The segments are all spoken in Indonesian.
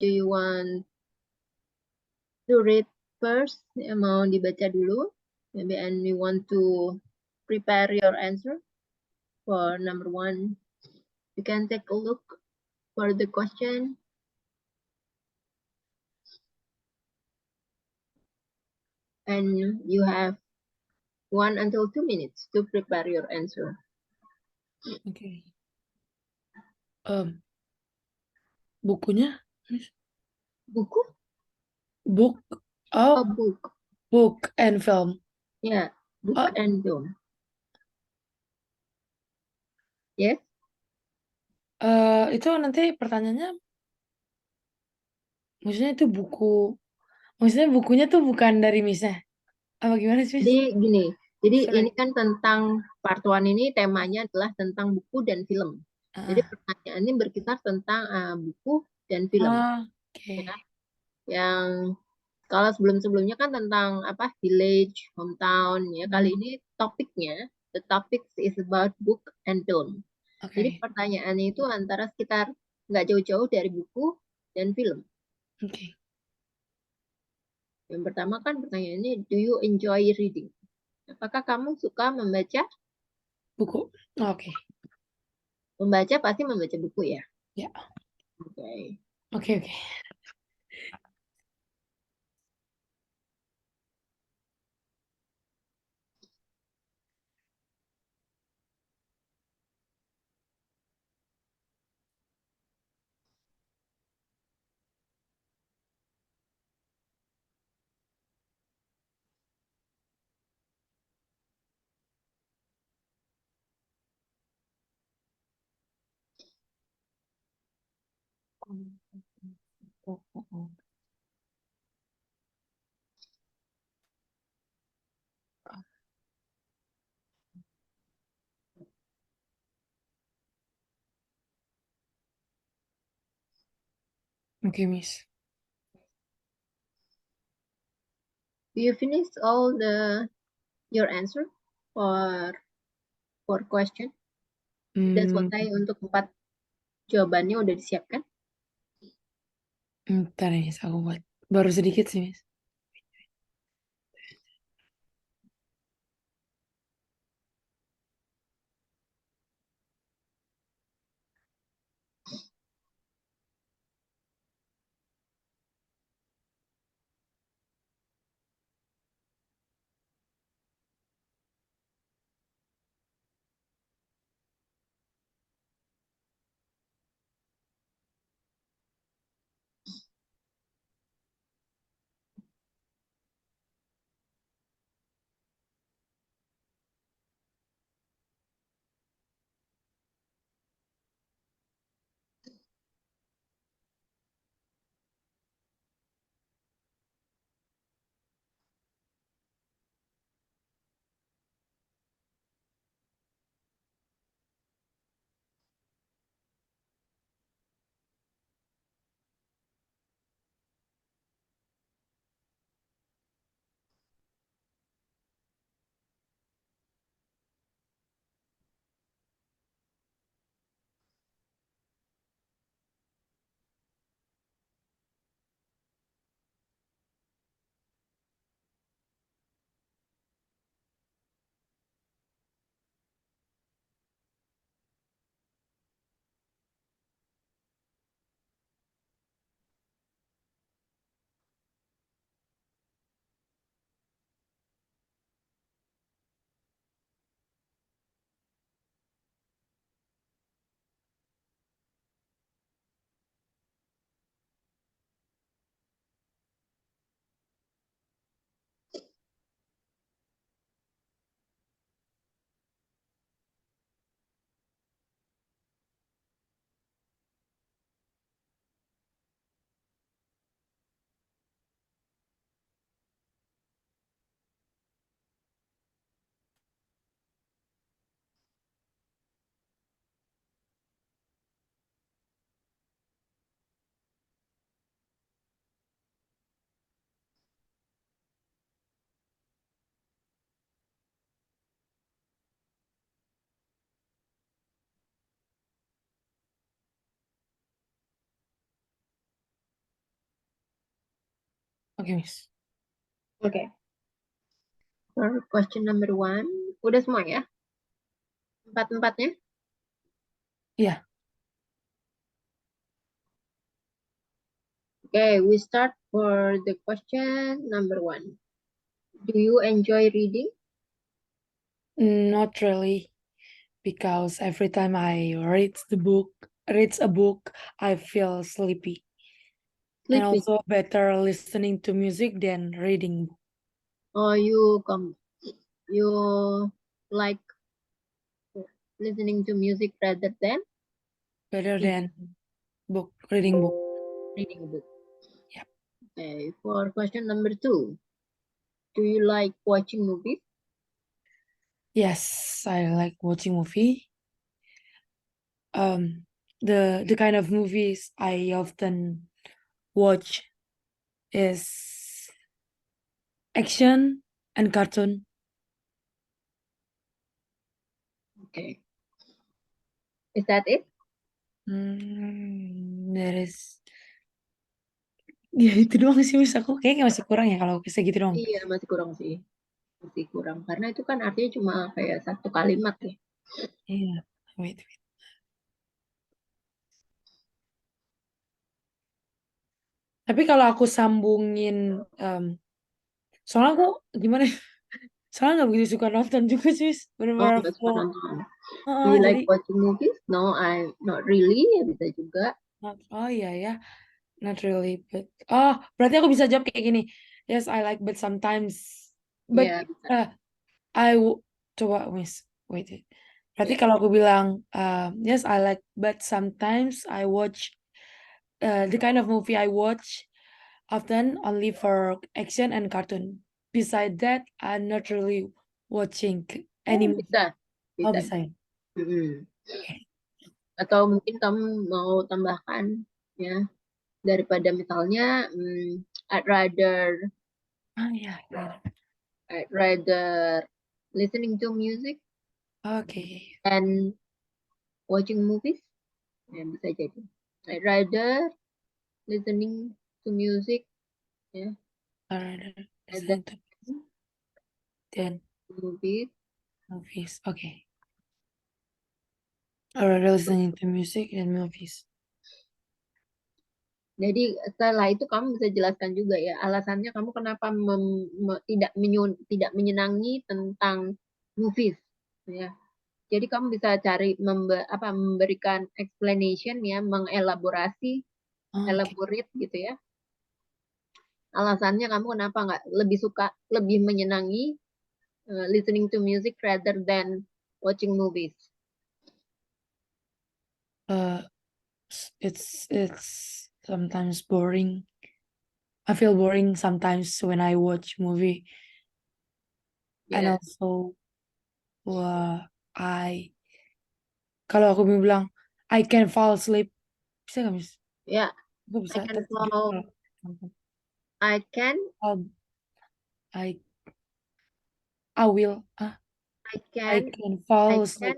do you want to read first? Mau dibaca dulu? Maybe and you want to prepare your answer for number 1. You can take a look for the question. And you have 1 until 2 minutes to prepare your answer. Oke. Bukunya? Buku? Book. Oh, Oh, book. book and film. Yeah, book Oh, and film. Yes? itu nanti pertanyaannya, maksudnya itu buku, maksudnya bukunya tuh bukan dari Misnya. Apa gimana sih, Miss? Jadi gini, jadi Sorry. ini kan tentang part 1 ini temanya adalah tentang buku dan film. Jadi Ah, pertanyaannya berkisar tentang buku dan film. Oke. Ya. Yang kalau sebelum-sebelumnya kan tentang apa village, hometown ya. Kali ini topiknya, the topic is about book and film. Jadi Oke. pertanyaannya itu antara sekitar nggak jauh-jauh dari buku dan film. Oke. Yang pertama kan pertanyaannya, do you enjoy reading? Apakah kamu suka membaca? Buku. Oke. Membaca pasti membaca buku ya. Ya. Oke. Oke, oke. Oke, Miss. Do you finish all your answer for question? Sudah selesai untuk 4 jawabannya udah disiapkan? Bentar ya, Miss. Aku buat. Baru sedikit sih, Miss. Oke, Miss. Okay. For question number 1. Udah semua ya? Empat-empatnya? Iya. Okay, we start for the question number 1. Do you enjoy reading? Not really, because every time I reads a book, I feel sleepy. And Sleeping. also better listening to music than reading. Or you like listening to music rather than Better reading, than reading book. reading a book? Yep. Okay, for question number 2. Do you like watching movies? Yes, I like watching movie. The kind of movies I often watch is action and cartoon. Okay. Is that it? That is ya itu doang sih Miss, aku kayaknya masih kurang ya kalau segitu doang. Iya, masih kurang sih. Masih kurang. Karena itu kan artinya cuma kayak satu kalimat ya. Iya, wait. Tapi kalau aku sambungin, soalnya aku gimana? Ya, soalnya nggak begitu suka nonton juga sih, Miss. Oh, Benar-benar nggak suka full. nonton. Do Heeh, you jadi like watching movies? No, I not really. Ya bisa juga. oh iya ya, not really, but berarti aku bisa jawab kayak gini. Yes, I like, but sometimes, but Ya, bisa. uh, coba Miss, wait. Berarti Ya. kalau aku bilang, yes, I like, but sometimes I watch, the kind of movie I watch often only for action and cartoon. Beside that, I'm not really watching any Oh, movie. bisa. Oh, Bisa. bisa ya? Mm-mm. Oke. Atau mungkin kamu mau tambahkan ya daripada misalnya I'd rather Iya, iya. I'd rather listening to music Oke. and watching movies. Ya, bisa jadi. I'd rather listening to music ya Alright, rather listening to than then movies. movies. Okay. Alright, listening to music and movies. Jadi setelah itu kamu bisa jelaskan juga ya alasannya kamu kenapa tidak menyenangi tentang movies ya. Jadi kamu bisa cari memberikan explanation ya, mengelaborasi, Oke. elaborate gitu ya. Alasannya kamu kenapa nggak lebih suka, lebih menyenangi listening to music rather than watching movies. Uh, it's sometimes boring. I feel boring sometimes when I watch movie, and Ya, also, I kalau aku bilang I can fall asleep, bisa nggak Miss? ya, Aku I bisa can tertidur fall, kalau nonton. I can, Um, I I will I I can, can I fall can asleep.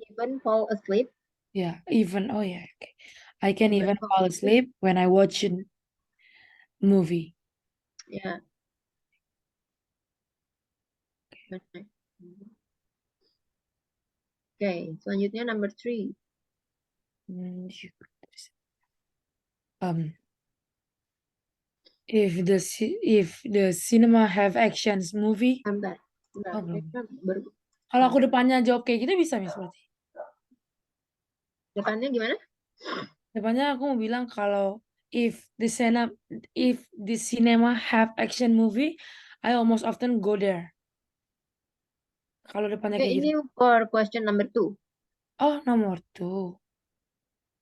even fall asleep, Yeah, even yeah, okay. I can even even fall fall asleep. asleep when I watch a movie. Ya, oke, selanjutnya number 3. Mm, Um, if the cinema have actions movie, Bentar, bentar. oh belum. Kayaknya Kalau aku depannya jawab kayak gitu bisa Miss berarti. depannya gimana? Depannya aku mau bilang kalau if the cinema if the cinema have action movie, I almost often go there. Kalau depannya Oke, kayak gitu. ini for question number 2. Oh, nomor tuh.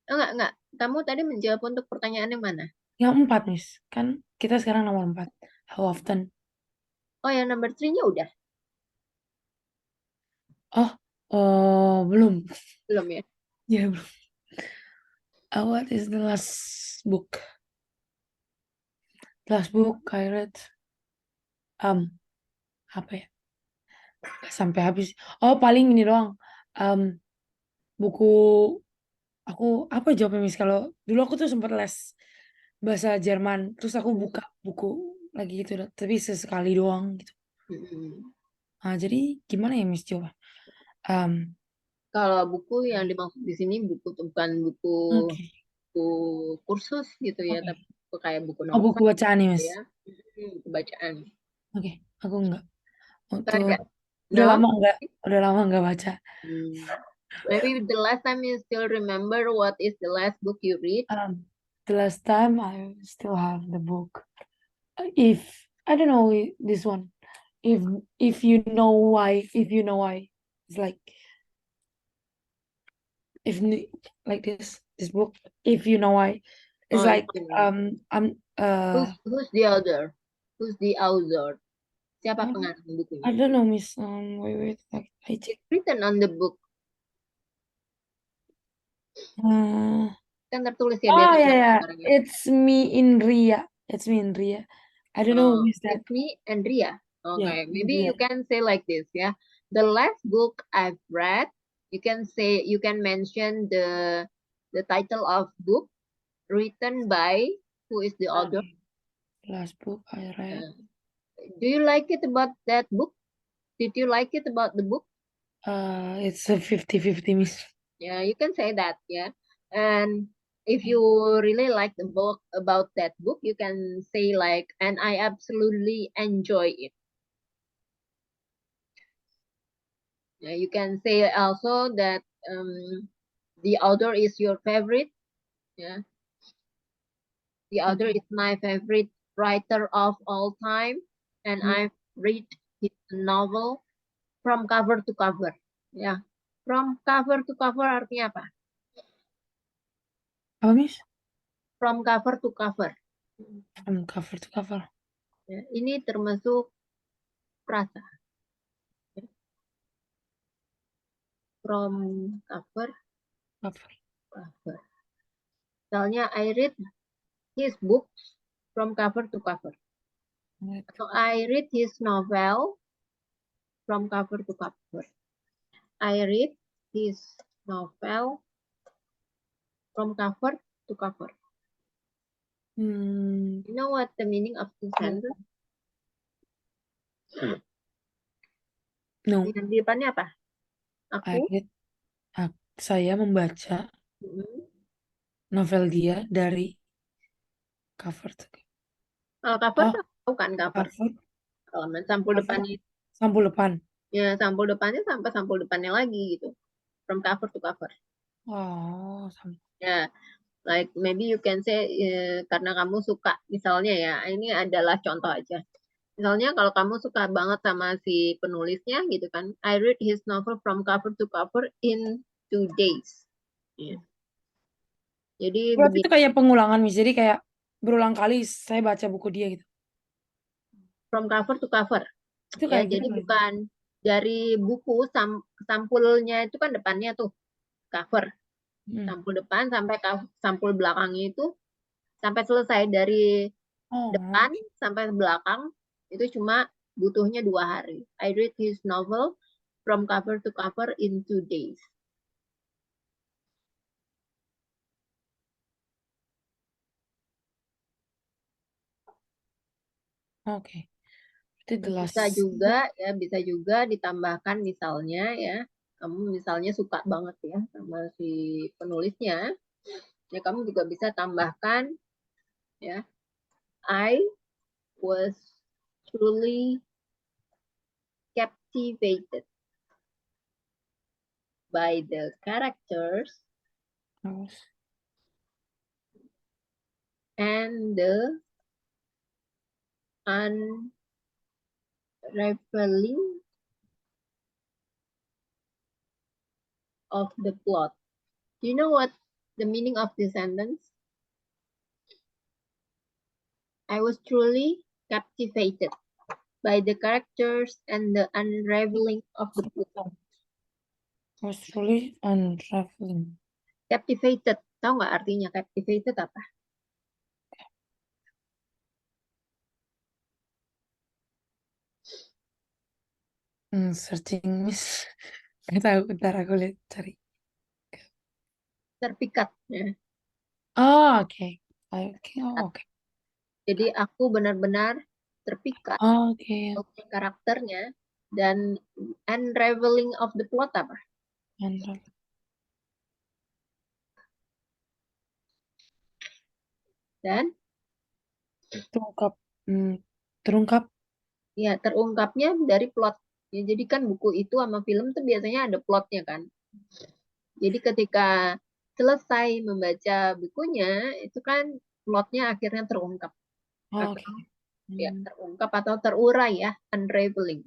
Enggak. Kamu tadi menjawab untuk pertanyaan yang mana? Yang empat, Miss. Kan kita sekarang nomor empat. How often? Oh, yang number 3-nya udah? Oh, belum. Belum ya? Ya, belum. What is the last book? Last book I read. Apa ya? Nggak sampai habis. Oh, paling ini doang. Um, buku aku apa jawabnya Miss? Kalau dulu aku tuh sempat les bahasa Jerman, terus aku buka buku lagi gitu, tapi sesekali doang gitu. Mm-mm. Jadi gimana ya Miss coba? Um, Kalau buku yang dimaksud di sini buku bukan buku oke, buku kursus gitu ya, oke. tapi buku kayak buku Oh, buku novel bacaan nih gitu Miss. ya. Buku bacaan. Oke, aku enggak. Nggak Untuk ada. udah No? lama enggak, udah lama enggak baca. Hmm. Maybe the last time you still remember what is the last book you read? The last time I still have the book. If I don't know this one. If if you know why, if you know why, it's like if like this book. If you know why, it's Oh, if like you know. I'm Who's the author? Who's the author? Siapa I pengarang I bukunya? don't know Miss. Wait, like I check. It's written on the book. Uh, Kan tertulis ya oh biasanya yeah, yeah. gambarnya. It's me in Ria. It's me in Ria. I don't know who is that. It's me and Ria. Yeah, Okay, in maybe Ria. you can say like this, yeah. The last book I've read, you can say you can mention the title of book written by who is the author. Okay. Last book I read. Uh, do you like it about that book? Did you like it about the book? It's a 50-50 Miss. Yeah, you can say that, yeah. And if you really like the book about that book, you can say like, and I absolutely enjoy it. Yeah, you can say also that the author is your favorite. Yeah, the author Okay. is my favorite writer of all time, and Hmm. I've read his novel from cover to cover. Ya, from cover to cover artinya apa? Apa Miss? From cover to cover. From cover to cover. Ya, ini termasuk frasa. Ya. From cover Cover. cover. Misalnya, I read his books from cover to cover. Atau I read his novel from cover to cover. I read his novel from cover to cover. Hmm. You know what the meaning of this sentence? No, Yang di depannya apa? I Aku. read. Saya membaca Hmm. novel dia dari cover to Kalau cover oh tahu kan cover. cover Halaman sampul cover depannya. sampul depan. Ya, sampul depannya sampai sampul depannya lagi gitu. From cover to cover. Oh, Ya, like maybe you can say karena kamu suka misalnya ya, ini adalah contoh aja. Misalnya kalau kamu suka banget sama si penulisnya gitu kan, I read his novel from cover to cover in 2 days. Ya. Jadi berarti itu begini, kayak pengulangan Miss. Jadi kayak berulang kali saya baca buku dia gitu. from cover to cover. Itu Ya, kayak gitu jadi kali. bukan dari buku sampulnya itu kan depannya tuh cover. Hmm. Sampul depan sampai sampul belakangnya itu sampai selesai dari Oh, depan sampai belakang itu cuma butuhnya 2 hari. I read his novel from cover to cover in 2 days. oke. Itu the Bisa last juga ya, bisa juga ditambahkan misalnya ya, kamu misalnya suka banget ya sama si penulisnya, ya kamu juga bisa tambahkan ya, I was truly captivated by the characters book. and the unraveling of the plot. Do you know what the meaning of this sentence? I was truly captivated by the characters and the unraveling of the plot. Was truly unraveling. Captivated, tahu nggak artinya captivated apa? Searching Miss. Nggak tahu, bentar aku lihat cari. Terpikat. Ya. Oh, oke. Oke, oh, oke. Jadi aku benar-benar terpikat, Oke. karakternya, dan unraveling of the plot apa? Mantap. Dan Terungkap. Terungkap. ya terungkapnya dari plot. Ya, jadi kan buku itu sama film tuh biasanya ada plotnya kan. Jadi ketika selesai membaca bukunya, itu kan plotnya akhirnya terungkap. Oke. Atau ya terungkap atau terurai ya, unraveling.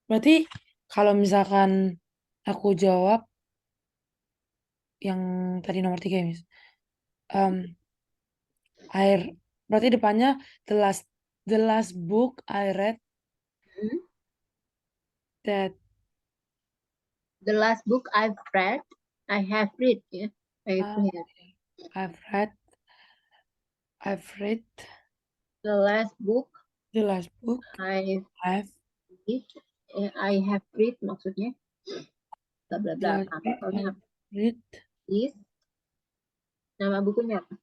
Berarti kalau misalkan aku jawab yang tadi nomor 3 ya, Miss. Berarti depannya the last book I read Hmm? that The last book I have read ya. I've uh, read. I've read The last book the last book I've I've read, I have read maksudnya bla bla the bla last apa book pokoknya I've read is nama bukunya apa?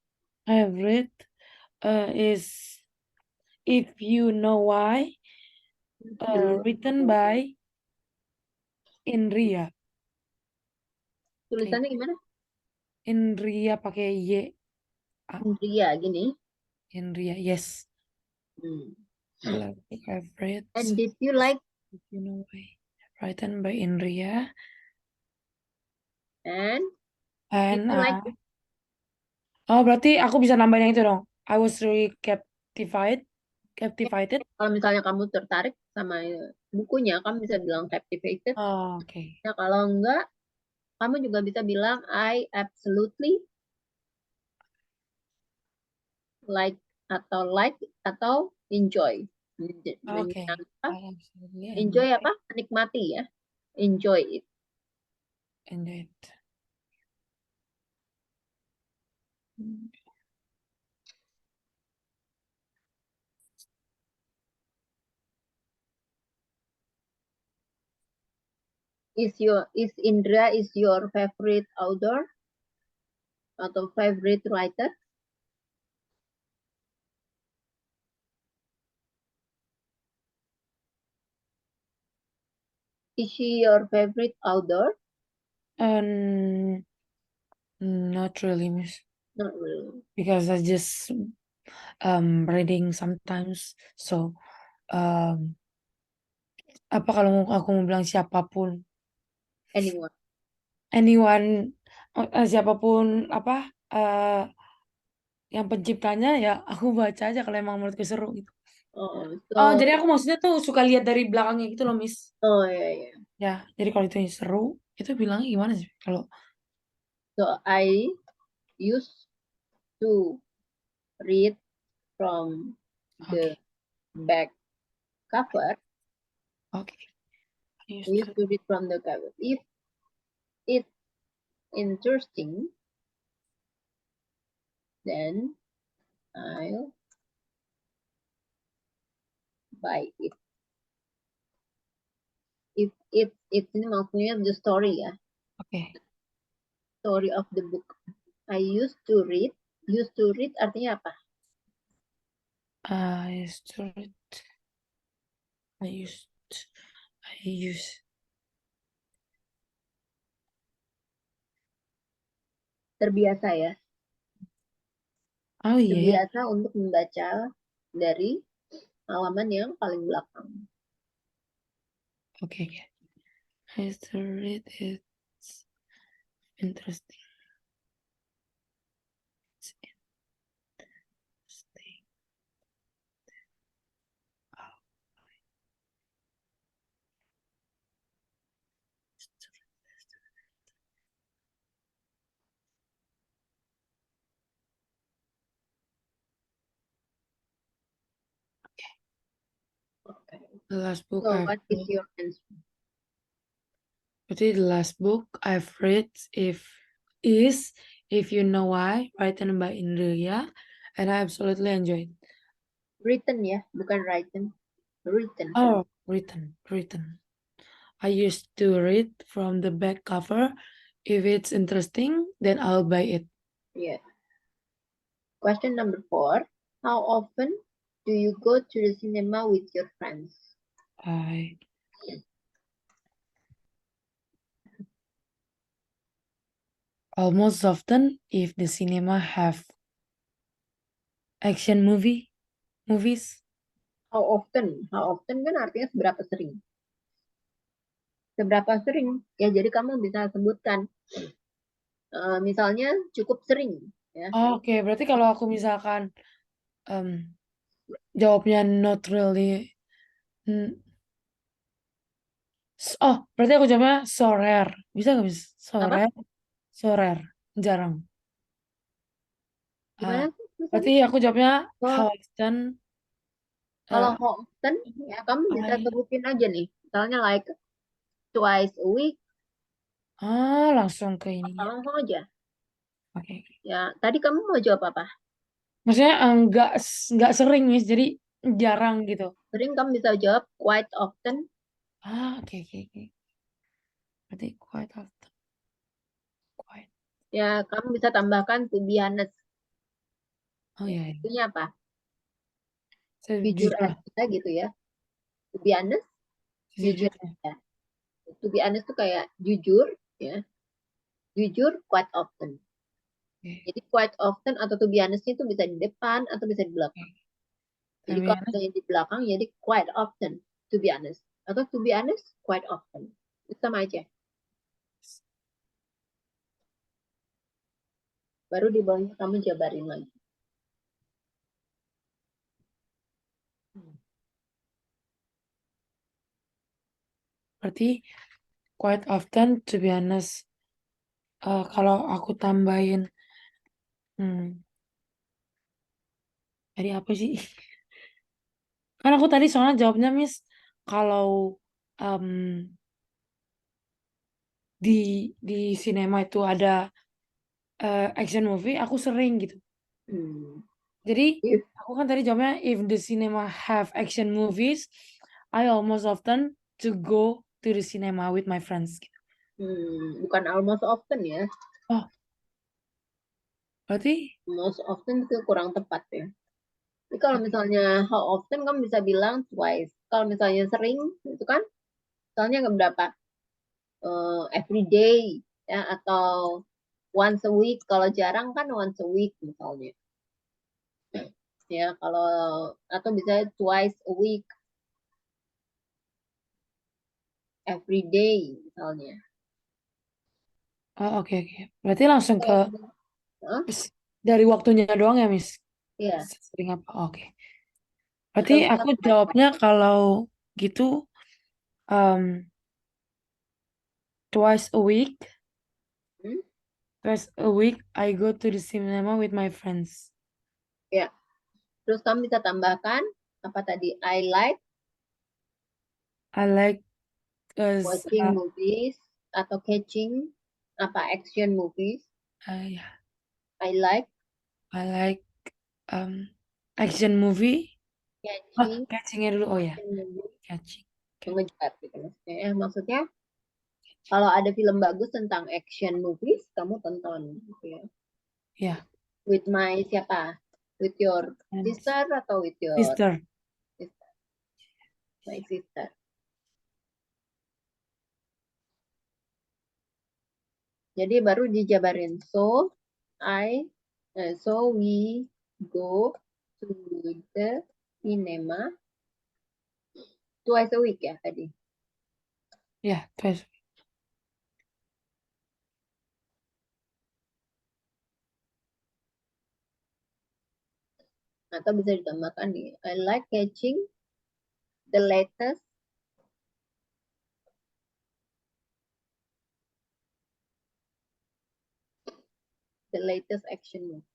I've read is If You Know Why, written by Indria. Tulisannya gimana? Indria pakai Y. Indria gini. Indria, yes. Hmm. The last book I've read. And did you like If You Know Why, written by Indria. and did And you like oh, berarti aku bisa nambahin yang itu dong. I was really captivated. kalau misalnya kamu tertarik sama bukunya, kamu bisa bilang captivated. Oh, oke. Nah, kalau enggak, kamu juga bisa bilang I absolutely like atau enjoy. Oke. Apa? I absolutely Enjoy apa? Menikmati ya. Enjoy it. enjoy it. Is Indra is your favorite author atau favorite writer? Is she your favorite author? Not really, Miss. Not really. Because I just reading sometimes. So apa kalau aku mau bilang siapapun, Anyone. siapapun apa yang penciptanya ya aku baca aja kalau emang menurutku seru gitu. Oh, Oh, so jadi aku maksudnya tuh suka lihat dari belakangnya gitu loh, Miss. oh ya ya. Ya, jadi kalau itu seru, itu bilangnya gimana sih? Kalau So I used to read from oke, the back cover. oke. I I used used to- to read from the cover. If it's interesting, then I'll buy it. If it's ini maksudnya the story ya, Oke. story of the book. I used to read. Used to read artinya apa? I used to read. I used. I use. Terbiasa ya. Oh iya ya. Terbiasa untuk membaca dari halaman yang paling belakang. Oke, oke. I used to read it. Interesting. It's interesting. Okay. The last book So I've what is read. your answer? Berarti the last book I've read is If You Know Why, written by Indria, and I absolutely enjoyed. Written ya, bukan written. Written. Oh, written. I used to read from the back cover. If it's interesting, then I'll buy it. Yeah. Question number 4. How often do you go to the cinema with your friends? I almost often if the cinema have action movies. How often? How often kan artinya seberapa sering. Seberapa sering? Ya, jadi kamu bisa sebutkan. Misalnya cukup sering. Ya. Oh, oke, berarti kalau aku misalkan jawabnya not really. Oh, berarti aku jawabnya so rare. Bisa nggak bisa? So Apa? rare, so rare. Jarang. Ah, Gimana sih berarti tulisannya? aku jawabnya Oh, how often kalau uh, how often, ya kamu bisa I sebutin aja nih. Misalnya like twice a week, langsung ke ininya. langsung aja. Oke. Ya, tadi kamu mau jawab apa? Maksudnya enggak sering, Miss. Jadi jarang gitu. Sering kamu bisa jawab quite often. Oke. Berarti quite often. Quite. Ya, kamu bisa tambahkan to be honest. Oh Ya, iya. artinya apa? Jujur Sejujur. aja gitu ya. To be honest, jujur Sejujurnya. aja. To be honest tuh kayak jujur, ya. Jujur quite often. Oke. Jadi quite often atau to be honest itu bisa di depan atau bisa di belakang. Oke. Jadi Tapi kalau misalnya di belakang, jadi quite often, to be honest. Atau to be honest, quite often. Itu sama aja. Baru di bawahnya kamu jabarin lagi. berarti quite often to be honest. Kalau aku tambahin hmm, dari apa sih? Kan aku tadi soalnya jawabnya Miss kalau em, di sinema itu ada action movie, aku sering gitu. Hmm. Jadi If, aku kan tadi jawabnya if the cinema have action movies, I almost often to go to the cinema with my friends gitu. bukan almost often ya. Oh, berarti Most often itu kurang tepat ya. Jadi kalau misalnya how often kamu bisa bilang twice. Kalau misalnya sering itu kan misalnya nggak berapa every day ya atau once a week. Kalau jarang kan once a week misalnya. Ya kalau atau bisa twice a week, every day misalnya. oke. Berarti langsung ke Hah? dari waktunya doang ya, Miss? Ya, Sering apa? Oke. Berarti atau aku misalnya jawabnya kalau gitu um, twice a week. hmm, Twice a week I go to the cinema with my friends. ya. Terus kamu bisa tambahkan apa tadi? I like I like watching movies atau catching apa action movies. yeah, I like I like um action movie. Oh, catching catchingnya dulu. Oh ya, action movie. catching. Mengejar gitu maksudnya. Maksudnya kalau ada film bagus tentang action movies, kamu tonton gitu ya. Ya, With my siapa? With your friends. sister atau with your Sister. sister? My sister. Jadi baru dijabarin. So we go to the cinema twice a week ya tadi. Ya, twice. Atau bisa ditambahkan nih. I like catching the latest action movie.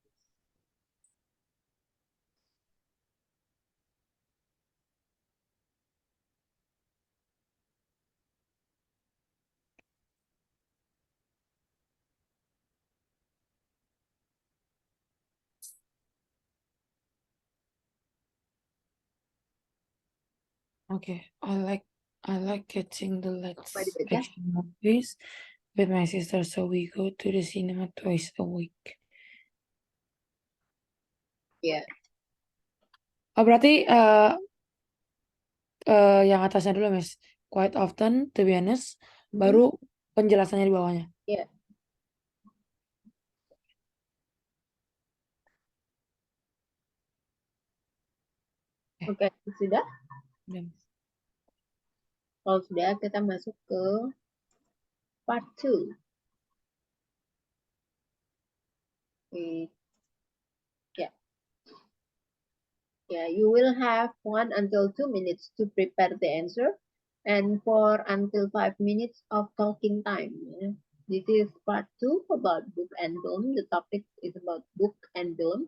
Okay, I like catching the let's Coba dibaca. action movies with my sister, so we go to the cinema twice a week. Ya, Oh, berarti yang atasnya dulu, Miss. Quite often, to be honest, baru penjelasannya di bawahnya. ya. Oke, sudah. Udah, Miss. Kalau sudah, kita masuk ke part 2. Oke, ya. Yeah, you will have 1 until 2 minutes to prepare the answer and 4 until 5 minutes of talking time. Yeah. This is part 2 about book and film. The topic is about book and film.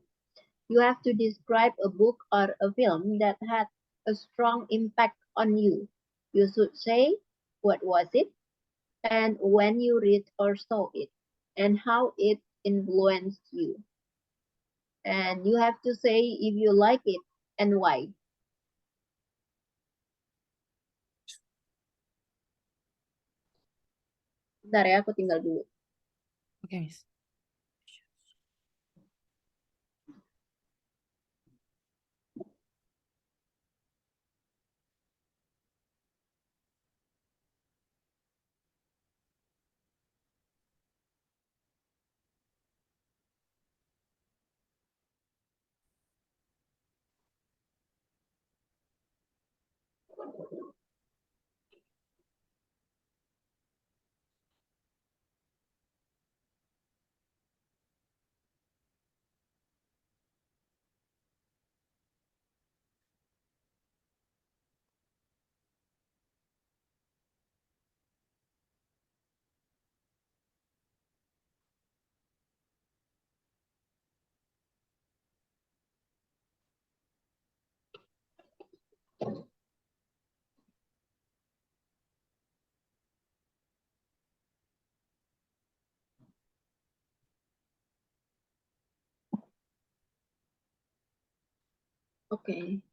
You have to describe a book or a film that had a strong impact on you. You should say what was it and when you read or saw it and how it influenced you. And you have to say if you like it and why. Bentar ya, aku tinggal dulu. Oke, Miss. Oke.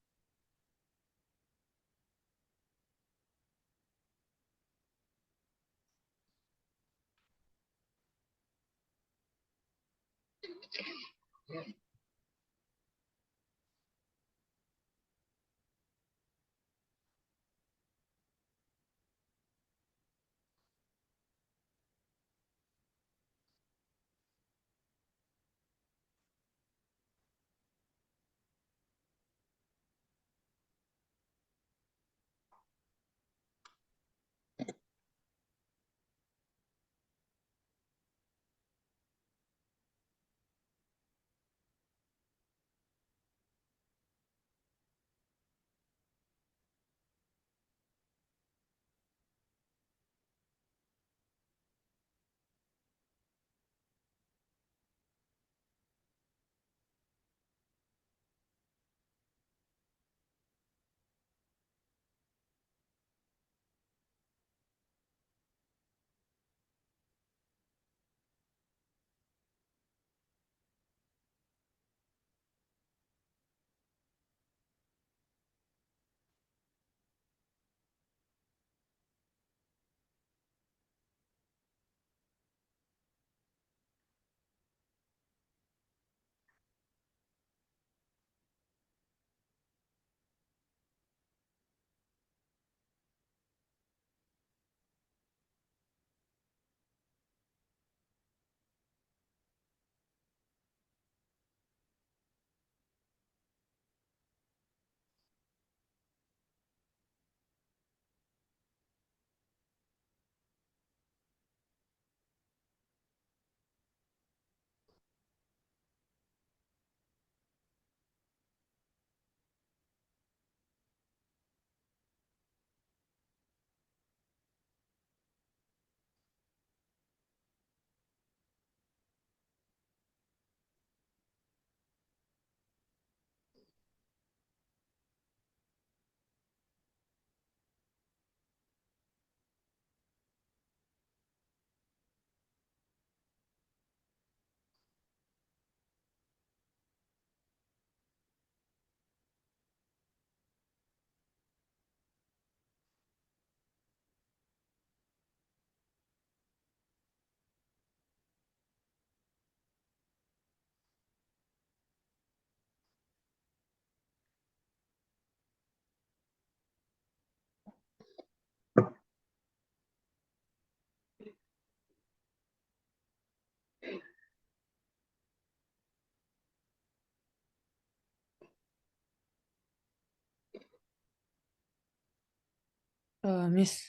Miss.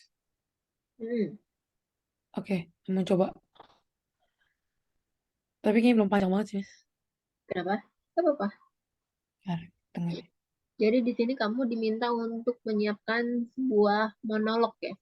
Hmm, Oke, mau coba. Tapi kayaknya belum panjang banget sih, Miss. kenapa? Gak apa-apa. Bentar, tunggu deh. Jadi di sini kamu diminta untuk menyiapkan sebuah monolog ya.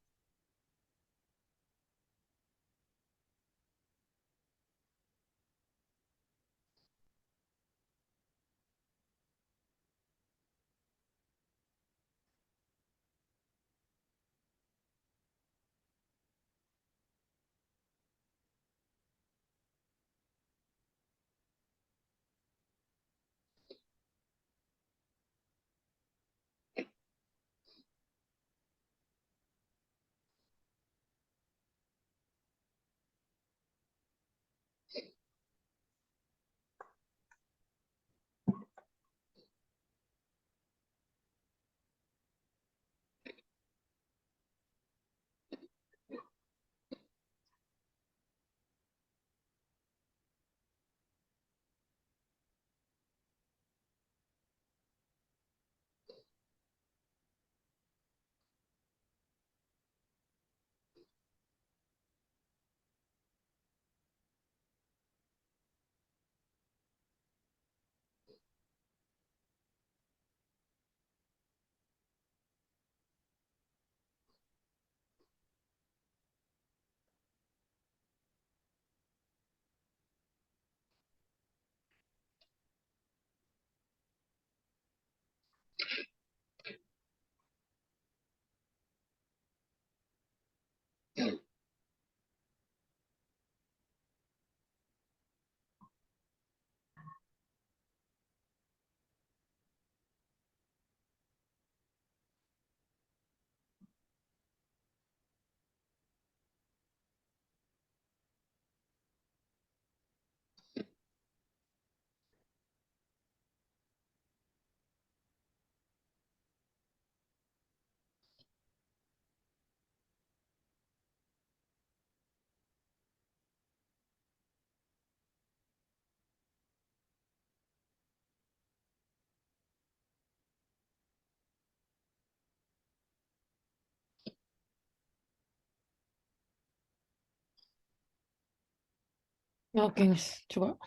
Oke, Miss. Coba.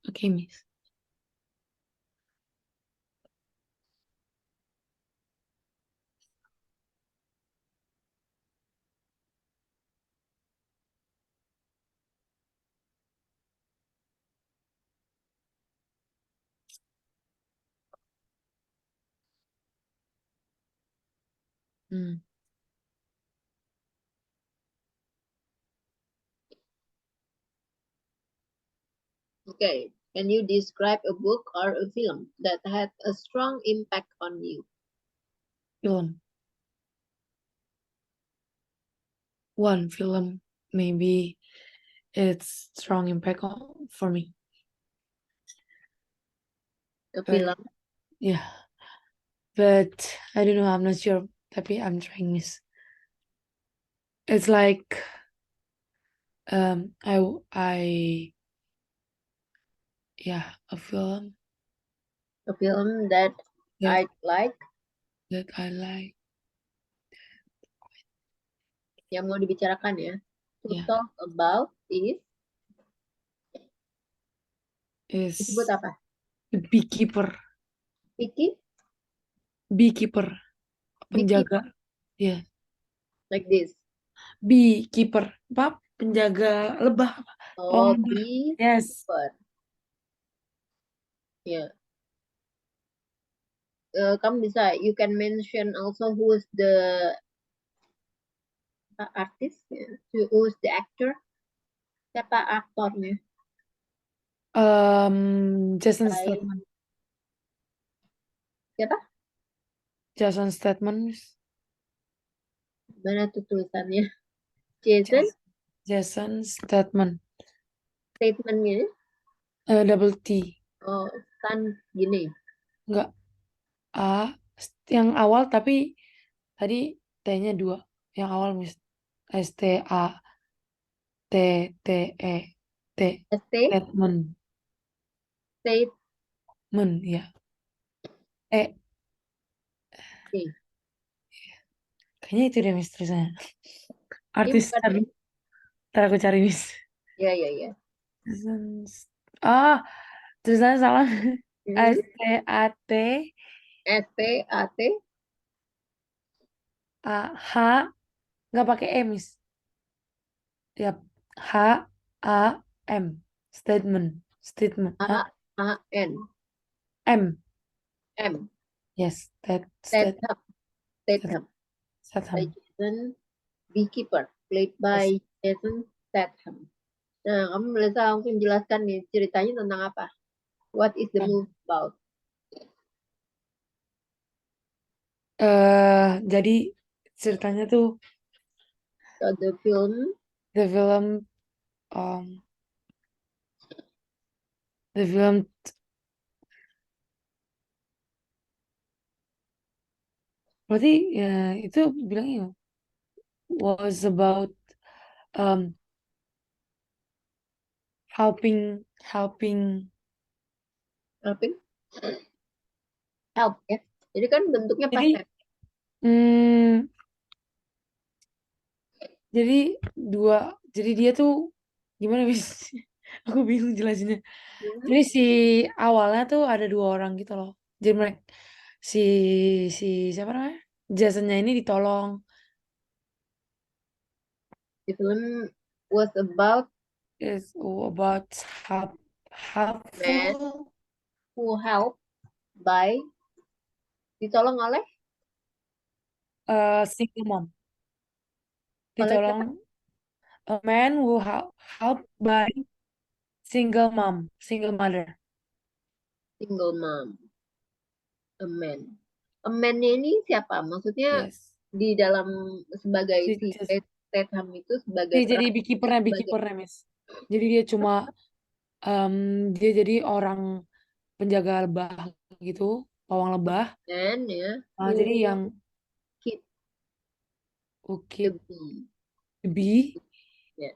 Oke, Miss. Hmm. Okay, can you describe a book or a film that had a strong impact on you? Film. One film, maybe it's strong impact for me. A But film. yeah, but I don't know. I'm not sure. Tapi I'm trying, Miss. It's like I yeah, a film A film that that I like, that I like. yang mau dibicarakan ya. To Yeah, talk about disebut is apa? beekeeper. Vicky, Beekeeper, penjaga. beekeeper, Ya, like this. beekeeper. Apa? Penjaga lebah. Oh, Oh, lebah. Yes. beekeeper. Ya, kamu bisa, you can mention also who's the artist, ya. Who's the actor, siapa aktornya. Jason Lain, Statham. siapa? Jason Statham, Miss. Mana tuh tulisannya? Jason, Jason Statham. statementnya. Double T. Oh, kan gini. Enggak. A. Yang awal tapi tadi T-nya dua. Yang awal, Miss. Statham. State, Statement. state, Men, ya. Eh, Nih, kayaknya itu deh Miss tulisannya. ini Artis bukan tapi ya? ntar aku cari Miss. Ya, ya, ya. Ah, tulisannya salah. Hmm. STAT STAT. H nggak pakai E Miss. Yap, H A M statement statement AAN. M, M. yes, that Statham. Statham. By Statham. Jason Beekeeper. Played Yes. by Jason Statham. Nah, kamu bisa langsung jelaskan nih ceritanya tentang apa? What is the movie about? Jadi ceritanya tuh So, the film the film um the film berarti ya itu bilangnya was about um helping helping help ya. Jadi kan bentuknya jadi past tense. hmm, jadi dua jadi dia tuh gimana bis aku bingung jelasinnya. Hmm. Jadi si awalnya tuh ada dua orang gitu loh. Jadi mereka si si siapa namanya? Jasonnya ini ditolong. The film was about Is about man helpful who helped by ditolong oleh single mom. oleh siapa? Ditolong a man who help by single mother. Single mom, a man. A man ini siapa? Maksudnya Yes. di dalam sebagai She si just Statham itu sebagai dia jadi peran sebagai beekeepernya Miss. Jadi dia cuma em, dia jadi orang penjaga lebah gitu, pawang lebah. man ya, Nah, jadi who yang keep who the keep bee the bee, ya,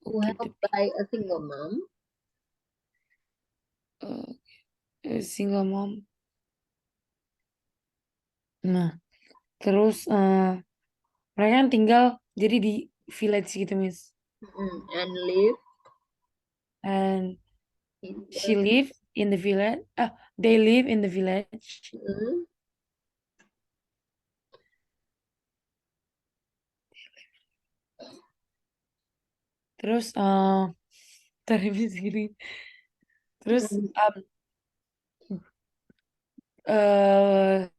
who who keep the helped by a single mom. uh, single mom. Nah, terus mereka kan tinggal jadi di village gitu, Miss. And live And in she the live in the village. They live in the village. mm, Terus terus gini. Terus mm, eh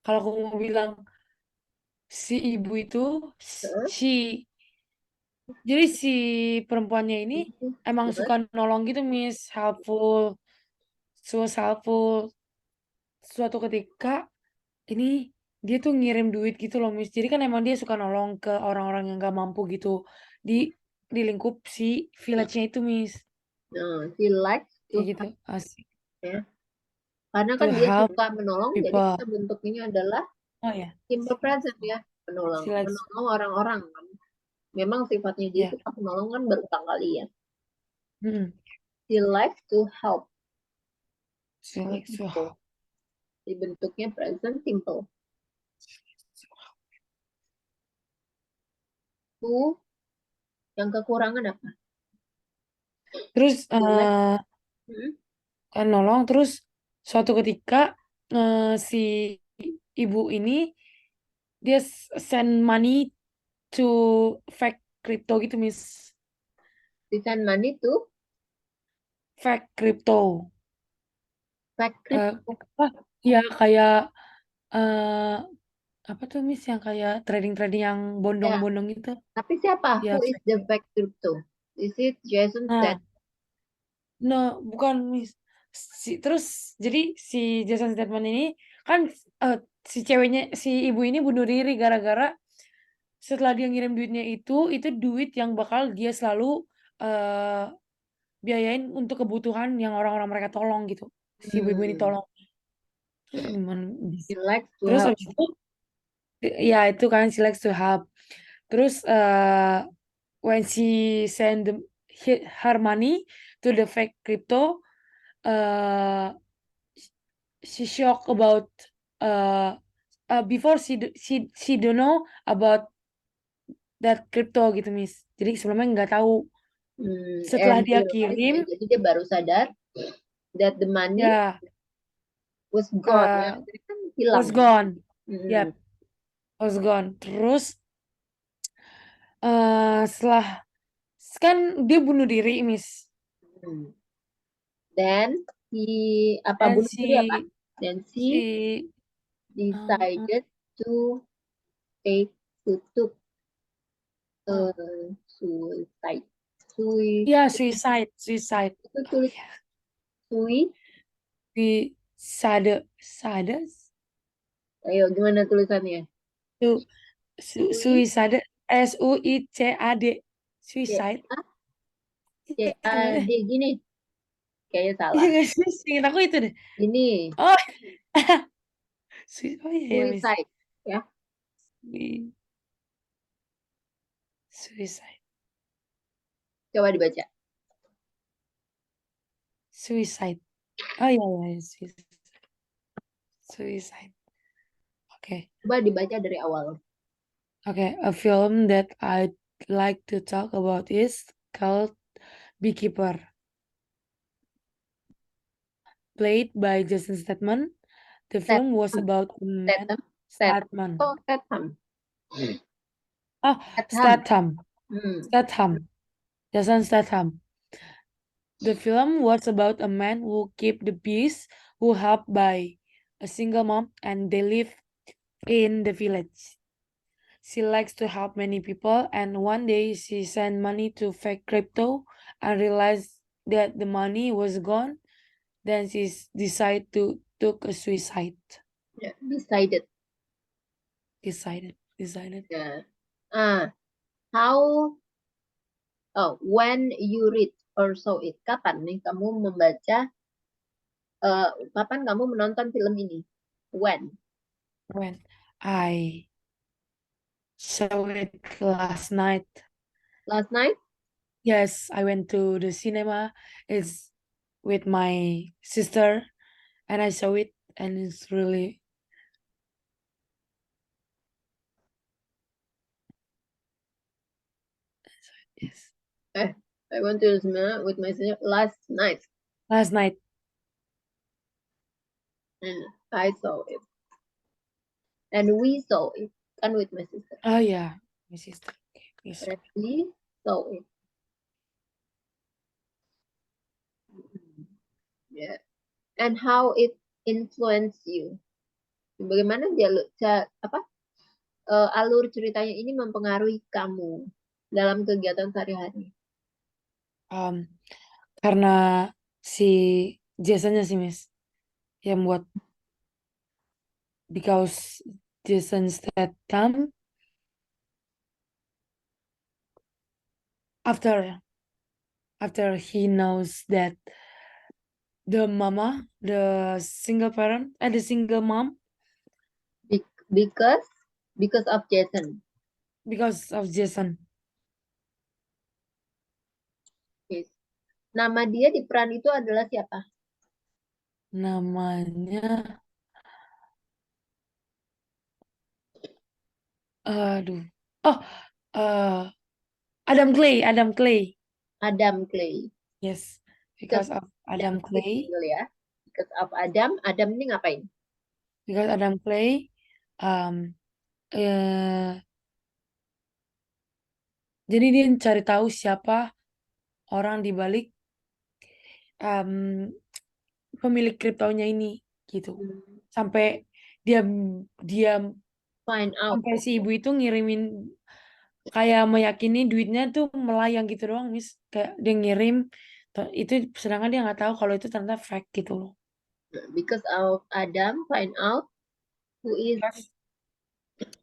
kalau aku mau bilang si ibu itu uh, si jadi si perempuannya ini emang what? suka nolong gitu, Miss, helpful, so helpful. Suatu ketika ini dia tuh ngirim duit gitu loh, Miss. Jadi kan emang dia suka nolong ke orang-orang yang gak mampu gitu di di lingkup si village-nya itu, Miss. No, he likes to Kayak gitu, help asik. ya. Karena kan To dia help suka menolong, jadi people. kita bentuknya adalah Oh ya, simple present ya, menolong, she likes, menolong orang-orang kan. Memang sifatnya dia yeah. suka menolong kan berutang kali ya. Mm-mm. He likes to help She likes to people. help. Di bentuknya present simple. Who yang kekurangan apa? Terus He likes hmm, kan nolong terus suatu ketika si ibu ini dia send money to fake crypto gitu, Miss. to send money to Fake crypto. fake Eh, crypto. apa? Ya kayak eh apa tuh Miss yang kayak trading-trading yang Ya, bondong-bondong itu. tapi siapa? Ya Who is fake. the fake crypto? Is it Jason Nah, Statham? no, bukan Miss. Terus jadi si Jason Statham ini kan eh, si ceweknya si ibu ini bunuh diri gara-gara setelah dia ngirim duitnya itu duit yang bakal dia selalu eh biayain untuk kebutuhan yang orang-orang mereka tolong gitu. Si ibu-ibu ini Hmm, tolong. Terus gimana he bisa? likes to Terus help. habis itu ya itu kan she likes to help. Terus when she send her money to the fake crypto, uh, she shocked about uh, before she don't know about that crypto gitu Miss. Jadi sebelumnya nggak tahu. Setelah And dia realize, ya, kirim, jadi dia baru sadar that the money ya was gone. Ya, uh, jadi kan hilang. was Ya. gone. Hmm, Yep, was gone. Terus setelah kan dia bunuh diri Miss. hmm. Then apa Dan bunuh diri apa? Then she si uh, decided to take to took oh, suicide. Sui ya suicide. itu Oh tulis ya, sui. suicide, Ayo gimana tulisannya? su, Sui suicide, SUICAD, C suicide. A C Iya A nggak? D gini. Kayaknya Iya salah. nggak sih? Ingat aku itu deh. Ini Oh, oh iya ya Miss. suicide ya. Suicide, Coba dibaca. suicide. Oh iya ya, suicide. Okay, Coba dibaca dari awal. okay. A film that I'd like to talk about is called Beekeeper, played by Jason Statham. The film was Statham, about a man. Statham, Statham. Oh, Statham. Oh, Statham. Statham. Hmm. Statham. Jason Statham. The film was about a man who kept the bees who helped by a single mom and they live in the village. She likes to help many people and one day she sent money to fake crypto and realized that the money was gone. Then she decided to took a suicide. Ya, decided. Decided. Ya. Ah, how when you read or saw it? Kapan nih kamu membaca kapan kamu menonton film ini? When? When I saw it last night. Last night? Yes, I went to the cinema. It's with my sister and I saw it and it's really yes. I went to the cinema with my sister last night Last night. and I saw it. And we saw it. Kan with my sister. Oh yeah, my sister. Okay, yes. And we saw it. Yeah. And how it influenced you. Bagaimana dia apa alur ceritanya ini mempengaruhi kamu dalam kegiatan sehari-hari. Um, karena si Jasonnya sih Miss yang buat because Jason Statham after he knows that the mama, the single parent, the single mom, Because of Jason. because of Jason. Yes. Nama dia di peran itu adalah siapa? Namanya, aduh, oh, uh, Adam Clay, Adam Clay. yes, Because because of Adam Adam Clay Clay, ya. Because of Adam ini ngapain? because Adam Clay, um, eh, jadi dia cari tahu siapa orang di balik um, pemilik kriptonya ini gitu. Hmm, Sampai dia dia Find out. sampai si ibu itu ngirimin kayak meyakini duitnya tuh melayang gitu doang, Miss. Kayak dia ngirim itu sedangkan dia nggak tahu kalau itu ternyata fake gitu loh. Because of Adam find out who is Yes.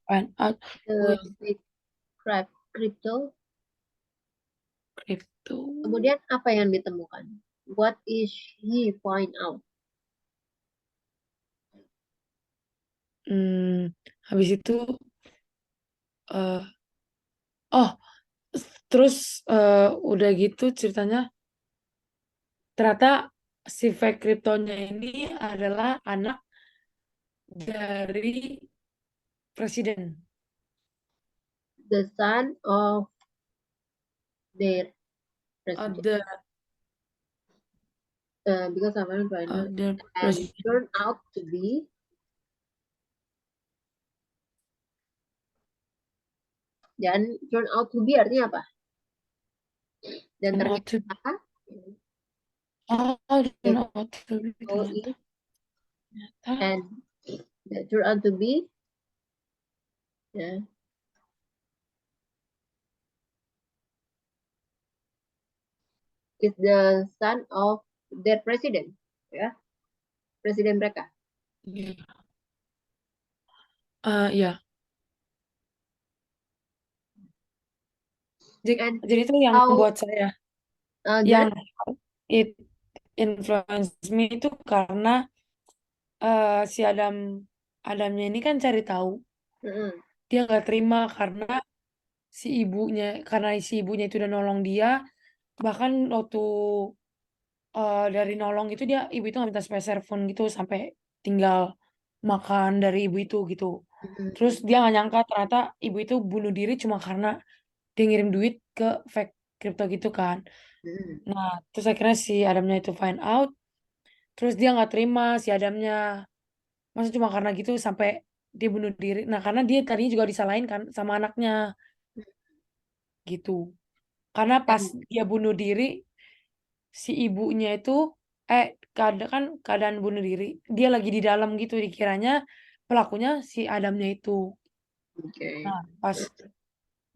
Find out who the is big crypto. crypto. Kemudian apa yang ditemukan? What is he find out? Habis itu eh oh terus udah gitu ceritanya ternyata si fake kriptonya ini adalah anak dari presiden. The son of their president. The Because I want to find out. the And president. turn out to be. Dan turn out to be artinya apa? Dan Turn out to ternyata turn it out to be so ternyata. is and that turn out to be ya, is the son of their president, ya, presiden mereka. Iya. Ya. And Jadi itu yang how membuat saya gimana? yang it influence me itu karena si Adamnya ini kan cari tahu. Mm-mm. Dia nggak terima karena si ibunya itu udah nolong dia. Bahkan waktu dari nolong itu ibu itu nggak minta sepeser pun gitu sampai tinggal makan dari ibu itu gitu. Terus Mm-mm. dia nggak nyangka ternyata ibu itu bunuh diri cuma karena dia ngirim duit ke fake crypto gitu kan. Mm-mm. Nah, terus akhirnya si Adamnya itu find out, terus dia nggak terima si Adamnya, masa cuma karena gitu sampai dia bunuh diri. Nah, karena dia tadinya juga disalahin kan sama anaknya gitu. Karena pas And dia bunuh diri, si ibunya itu keadaan bunuh diri, dia lagi di dalam gitu dikiranya pelakunya si Adamnya itu. okay. Nah, pas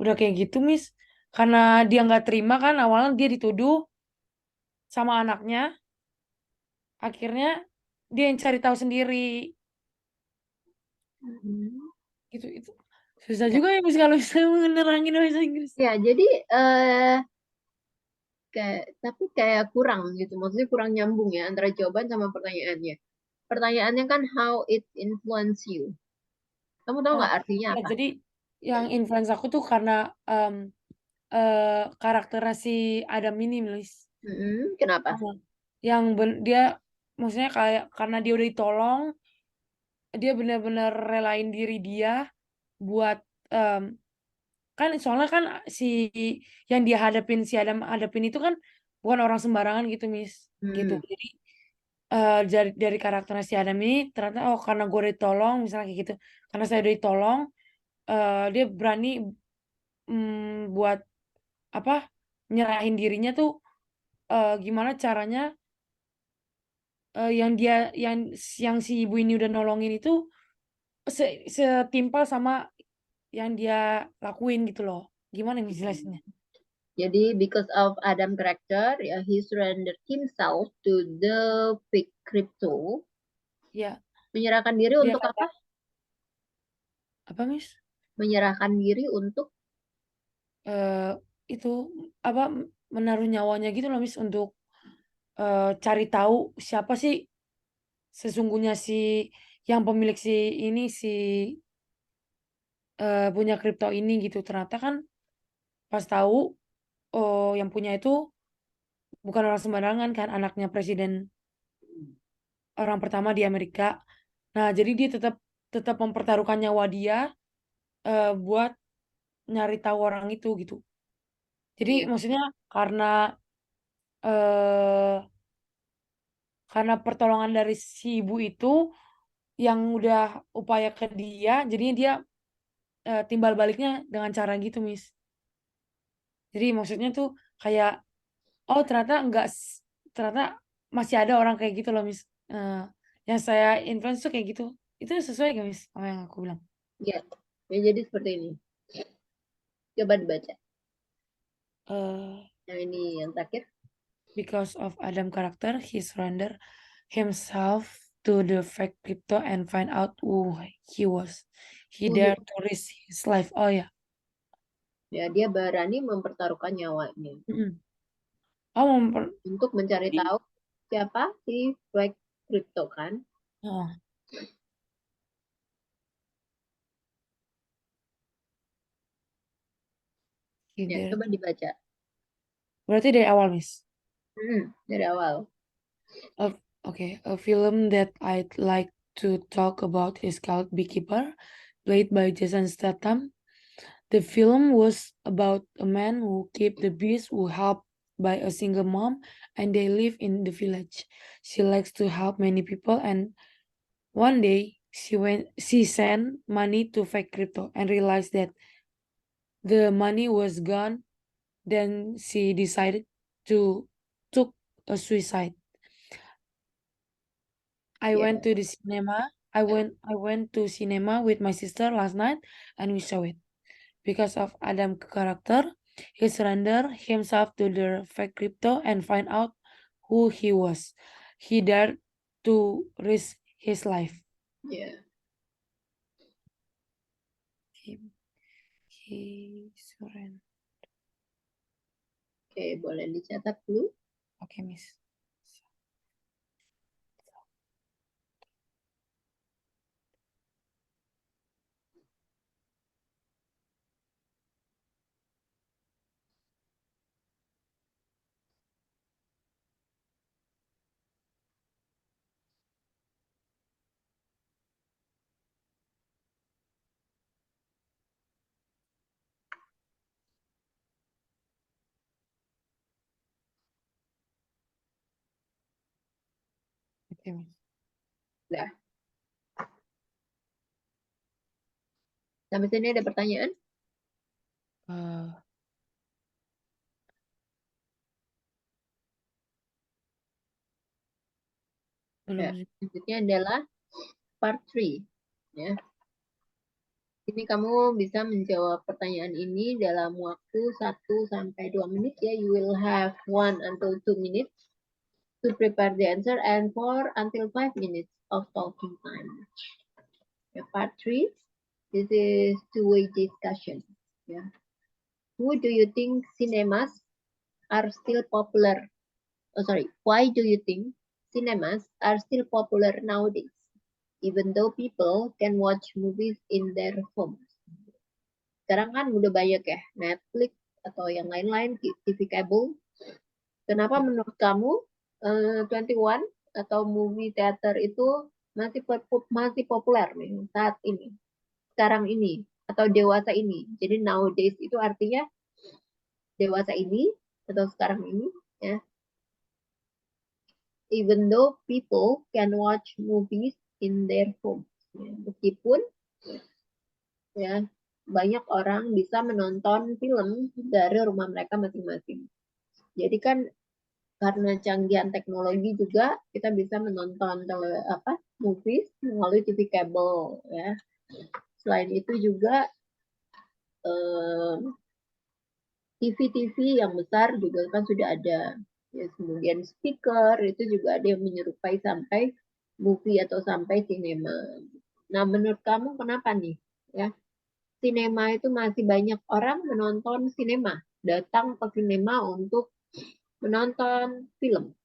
udah kayak gitu, Miss, karena dia nggak terima kan awalnya dia dituduh sama anaknya, akhirnya dia yang cari tahu sendiri Mm-mm. gitu itu susah Ya, juga ya Miss kalau bisa menerangin bahasa Inggris. ya, jadi kayak tapi kayak kurang gitu, maksudnya kurang nyambung ya antara jawaban sama pertanyaannya. Pertanyaannya kan how it influence you. Kamu tahu Oh, nggak artinya ya, apa? jadi yang influence aku tuh karena em, karakternya si Adam ini, Miss. Mm-mm. Kenapa? Oh. Dia maksudnya kayak karena dia udah ditolong, dia benar-benar relain diri dia buat em, kan soalnya kan si yang dia hadapin si Adam hadapin itu kan bukan orang sembarangan gitu, Miss. Gitu. Hmm. Jadi dari karakternya si Adam ini ternyata oh karena gue udah ditolong misalnya kayak gitu. Karena saya udah ditolong, dia berani buat apa nyerahin dirinya tuh gimana caranya yang si ibu ini udah nolongin itu setimpal sama yang dia lakuin gitu loh. Gimana nih jelasinnya? Jadi because of Adam character, ya, he surrendered himself to the fake crypto. Ya, Menyerahkan diri dia untuk kata apa? apa, Miss? Menyerahkan diri untuk eh itu apa menaruh nyawanya gitu loh, Miss, untuk cari tahu siapa sih sesungguhnya yang pemilik si punya kripto ini gitu. Ternyata kan pas tahu oh yang punya itu bukan orang sembarangan kan, anaknya presiden orang pertama di Amerika. Nah, jadi dia tetap tetap mempertaruhkan nyawa dia buat nyari tahu orang itu gitu. Jadi ya, maksudnya karena eh karena pertolongan dari si ibu itu yang udah upaya ke dia, jadinya dia timbal baliknya dengan cara gitu, Miss. Jadi maksudnya tuh kayak oh ternyata enggak ternyata masih ada orang kayak gitu loh, Miss. Eh, yang saya influence tuh kayak gitu. Itu sesuai gak, Miss, sama yang aku bilang? ya, ya, jadi seperti ini. Coba dibaca. Eh, Yang ini yang terakhir. because of Adam character, he surrender himself to the fake crypto and find out who he was. He Who he- dared to risk his life. Oh ya. Ya, dia berani mempertaruhkan nyawanya Mm-mm. Oh, untuk mencari jadi, tahu siapa si fake crypto kan. oh, he Ya, dared. coba dibaca. Berarti dari awal, Miss. Dari awal. Okay, a film that I'd like to talk about is called Beekeeper, played by Jason Statham. The film was about a man who kept the bees who helped by a single mom and they live in the village. She likes to help many people and one day she sent money to fake crypto and realized that the money was gone. Then she decided to took a suicide. I Yeah, went to the cinema. I went to cinema with my sister last night and we saw it. Because of Adam character, he surrendered himself to the fake crypto and find out who he was. He dared to risk his life. yeah. He surrendered. Oke, boleh dicatat dulu. Okay, Miss. Okay, Miss. Udah. Sampai sini ada pertanyaan? Uh, belum Ya. sih. Selanjutnya adalah part 3. Ya. Ini kamu bisa menjawab pertanyaan ini dalam waktu 1 sampai 2 menit ya. You will have 1 until 2 minutes to prepare the answer and 4 until 5 minutes of talking time. Ya, part 3, this is two-way discussion. Ya. Who do you think cinemas are still popular? Oh, sorry. Why do you think cinemas are still popular nowadays, even though people can watch movies in their homes? Sekarang kan udah banyak ya, Netflix atau yang lain-lain, TV kabel. Kenapa menurut kamu 21 atau movie theater itu masih populer nih saat ini, sekarang ini, atau dewasa ini? Jadi nowadays itu artinya dewasa ini atau sekarang ini, ya. Even though people can watch movies in their homes, ya. Meskipun ya banyak orang bisa menonton film dari rumah mereka masing-masing. Jadi kan karena canggihan teknologi juga kita bisa menonton movies melalui TV kabel ya. Selain itu juga TV-TV yang besar juga kan sudah ada. Ya, kemudian speaker itu juga ada yang menyerupai sampai movie atau sampai sinema. Nah, menurut kamu kenapa nih? Ya, sinema itu masih banyak orang menonton sinema, datang ke sinema untuk menonton film.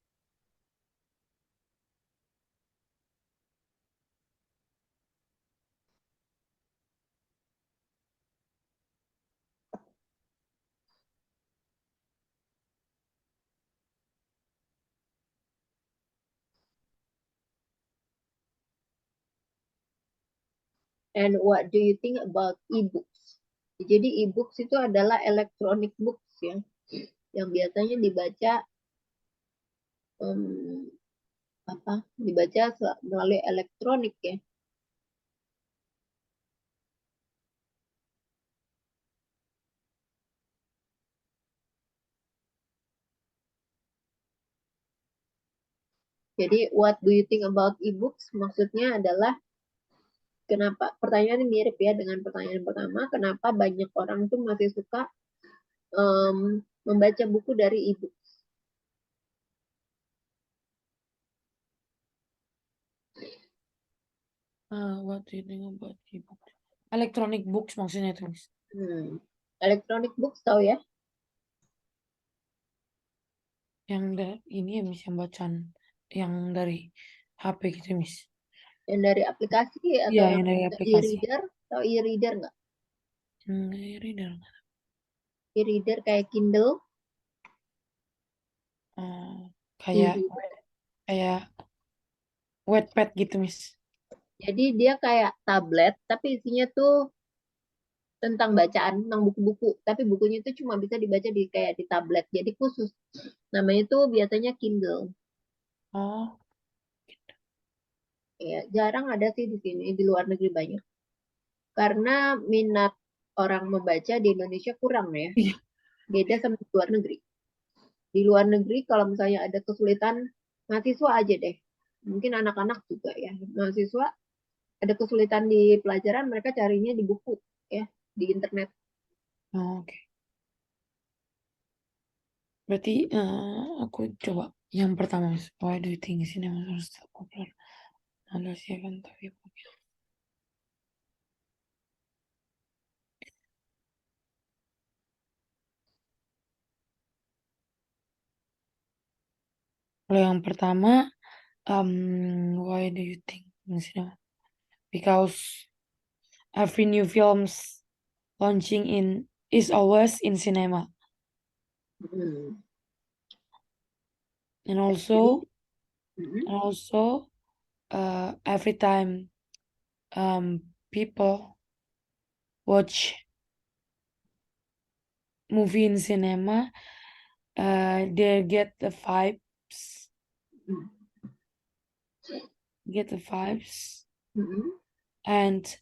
And what do you think about e-books? Jadi e-books itu adalah electronic books ya, yang biasanya dibaca um, dibaca melalui elektronik ya. Jadi what do you think about e-books? Maksudnya adalah kenapa, pertanyaannya mirip ya dengan pertanyaan pertama, kenapa banyak orang tuh masih suka membaca buku dari e-book? What do you think about e-book? Electronic books maksudnya itu, Miss. Electronic books tahu ya? Yang ini ya, Miss, yang bacaan yang dari HP gitu, Miss. Yang dari aplikasi Iya, atau yang yang dari aplikasi. e-reader? Atau e-reader nggak? Reader. E-reader kayak Kindle, Kayak e-reader. Kayak Wattpad gitu, Miss. Jadi dia kayak tablet, tapi isinya tuh tentang bacaan, tentang buku-buku. Tapi bukunya itu cuma bisa dibaca di kayak di tablet. Jadi khusus. Namanya tuh biasanya Kindle. Oh, Ya, jarang ada sih di sini, di luar negeri banyak. Karena minat orang membaca di Indonesia kurang ya. iya. Beda sama di luar negeri. Di luar negeri kalau misalnya ada kesulitan, mahasiswa aja deh. Mungkin anak-anak juga ya. Mahasiswa ada kesulitan di pelajaran, mereka carinya di buku ya, di internet. Oh, oke. Berarti aku coba yang pertama, Miss. Why do you think cinema is so popular? Ada sih kan tapi kalau yang pertama, why do you think cinema? Because every new films launching in is always in cinema, Hmm. and Jadi, also mm, and also every time people watch movie in cinema, they mm, get the vibes, mm, and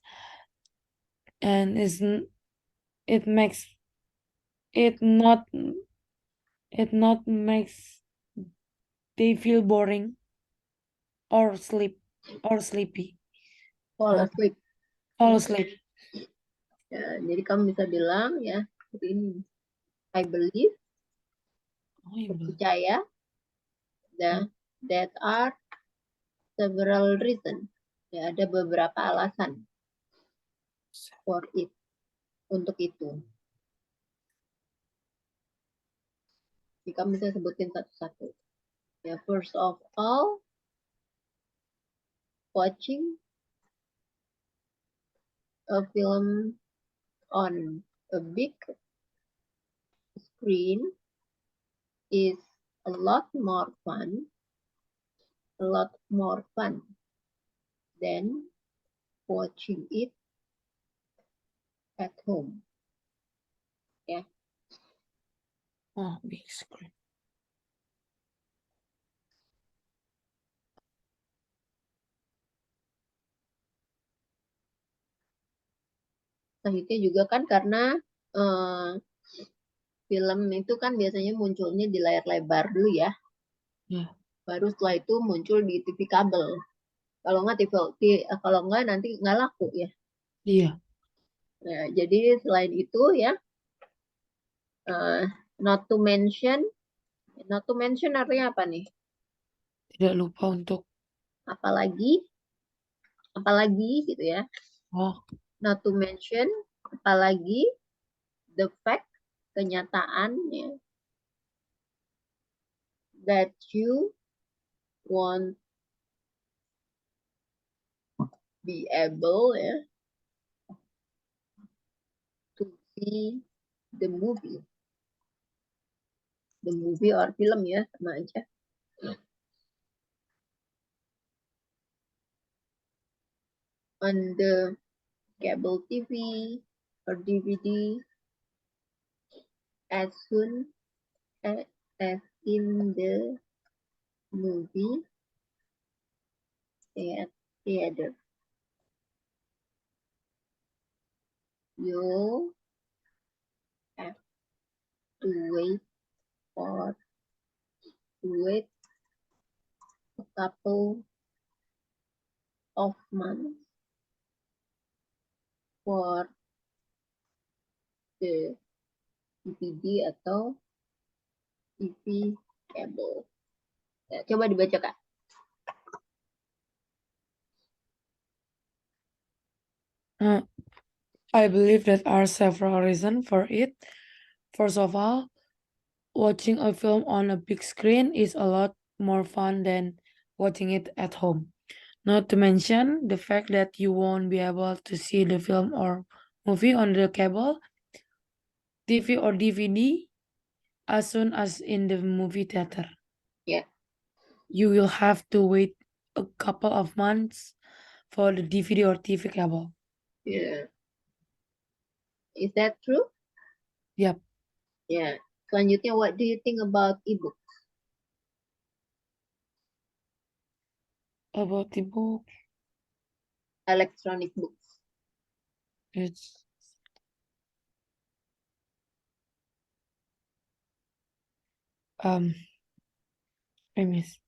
it makes it not it not makes they feel boring or sleepy. fall Uh, asleep. fall asleep. Ya, jadi kamu bisa bilang ya seperti ini. I believe, Oh, iya, betul. percaya, that are several reasons. Ya, ada beberapa alasan for it, untuk itu. Jadi kamu bisa sebutin satu-satu. Ya, first of all, watching a film on a big screen is a lot more fun than watching it at home. Ya, Oh, big screen. selanjutnya juga kan karena eh, film itu kan biasanya munculnya di layar lebar dulu ya. Ya, Baru setelah itu muncul di TV kabel. Kalau nggak kalau nggak nanti nggak laku ya. iya, Nah, jadi selain itu ya, eh, not to mention, artinya apa nih? tidak lupa untuk Apalagi, gitu ya. oh, Not to mention, apalagi the fact, kenyataannya that you won't be able ya to see the movie. The movie or film ya, sama aja. On the cable TV or DVD as soon as in the movie theater. You have to for wait a couple of months for the DVD atau TV cable. Ya, coba dibaca Kak. I believe there are several reasons for it. First of all, watching a film on a big screen is a lot more fun than watching it at home. Not to mention the fact that you won't be able to see the film or movie on the cable, TV, or DVD as soon as in the movie theater. Ya, you will have to wait a couple of months for the DVD or TV cable. Yeah. Is that true? Yep. Yeah. Selanjutnya, what do you think about ebook? About the book, Electronic books. it's I miss.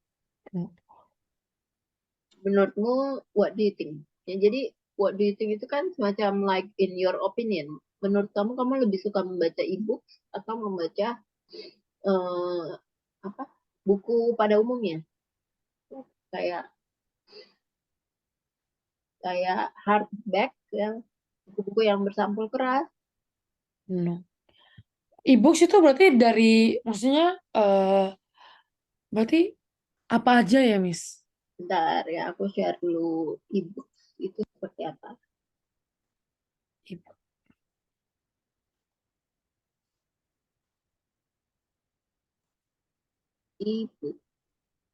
Menurutmu, what do you think? Ya, jadi what do you think itu kan semacam like in your opinion. Menurut kamu, kamu lebih suka membaca ebook atau membaca eh, apa buku pada umumnya? Kayak kayak hardback yang buku-buku yang bersampul keras. No. E-books itu berarti dari maksudnya berarti apa aja ya, Miss? Bentar ya, aku share dulu ebook itu seperti apa. E-book.